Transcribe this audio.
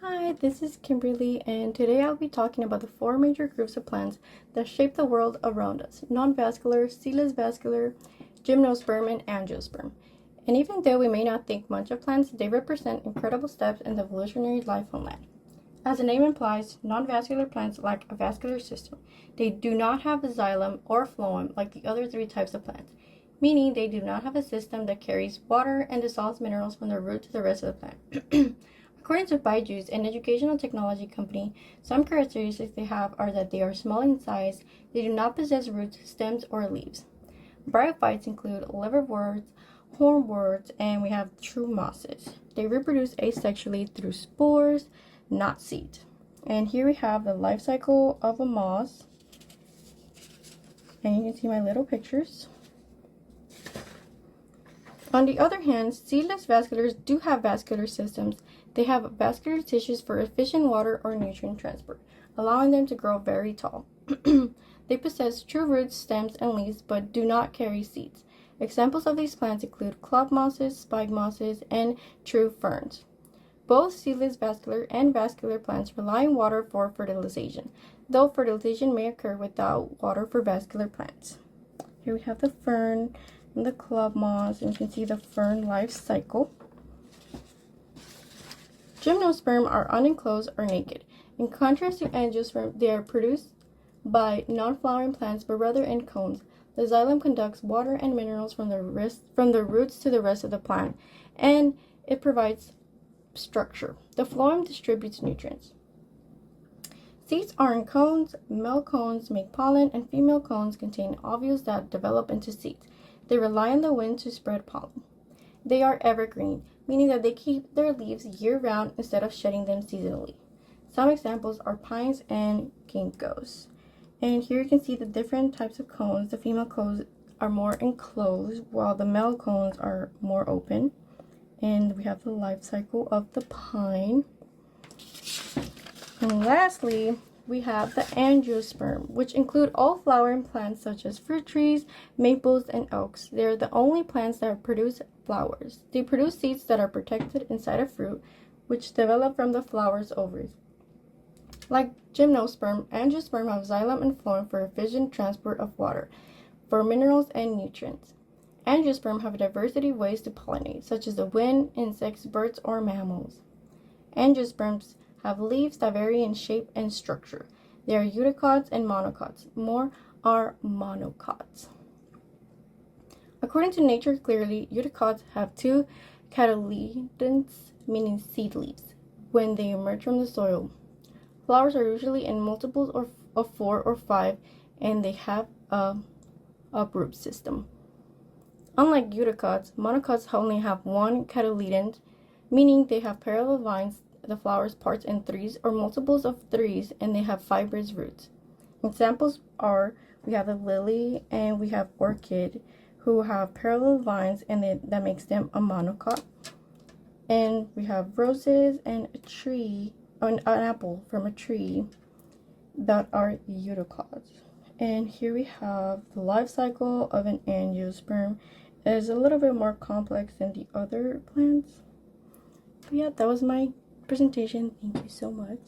Hi, this is Kimberly, and today I'll be talking about the four major groups of plants that shape the world around us: non-vascular, seedless vascular, gymnosperm, and angiosperm. And even though we may not think much of plants, they represent incredible steps in the evolutionary life on land. As the name implies, non-vascular plants lack a vascular system. They do not have a xylem or phloem like the other three types of plants, meaning they do not have a system that carries water and dissolves minerals from the root to the rest of the plant. According to Byju's, an educational technology company, some characteristics they have are that they are small in size, they do not possess roots, stems, or leaves. Bryophytes include liverworts, hornworts, and we have true mosses. They reproduce asexually through spores, not seeds. And here we have the life cycle of a moss. And you can see my little pictures. On the other hand, seedless vasculars do have vascular systems. They have vascular tissues for efficient water or nutrient transport, allowing them to grow very tall. They possess true roots, stems, and leaves, but do not carry seeds. Examples of these plants include club mosses, spike mosses, and true ferns. Both seedless vascular and vascular plants rely on water for fertilization, though fertilization may occur without water for vascular plants. Here we have the fern and the club moss, and you can see the fern life cycle. Gymnosperm are unenclosed or naked. In contrast to angiosperm, they are produced by non-flowering plants, but rather in cones. The xylem conducts water and minerals from the roots to the rest of the plant, and it provides structure. The phloem distributes nutrients. Seeds are in cones. Male cones make pollen, and female cones contain ovules that develop into seeds. They rely on the wind to spread pollen. They are evergreen, meaning that they keep their leaves year-round instead of shedding them seasonally. Some examples are pines and ginkgos. And here you can see the different types of cones. The female cones are more enclosed, while the male cones are more open. And we have the life cycle of the pine. And lastly, we have the angiosperm, which include all flowering plants such as fruit trees, maples, and oaks. They are the only plants that produce flowers. They produce seeds that are protected inside a fruit, which develop from the flower's ovaries. Like gymnosperm, angiosperm have xylem and phloem for efficient transport of water, for minerals and nutrients. Angiosperm have a diversity of ways to pollinate, such as the wind, insects, birds, or mammals. Angiosperms have leaves that vary in shape and structure. They are eudicots and monocots. More are monocots. According to Nature Clearly, eudicots have two cotyledons, meaning seed leaves, when they emerge from the soil. Flowers are usually in multiples of 4 or 5, and they have a root system. Unlike eudicots, monocots only have one cotyledon, meaning they have parallel vines. The flowers part in threes or multiples of threes, and they have fibrous roots. Examples are, we have a lily and we have orchid, who have parallel vines, and that makes them a monocot. And we have roses and a tree, an apple from a tree, that are eudicots. And here we have the life cycle of an angiosperm. It is a little bit more complex than the other plants. But yeah, that was my presentation. Thank you so much.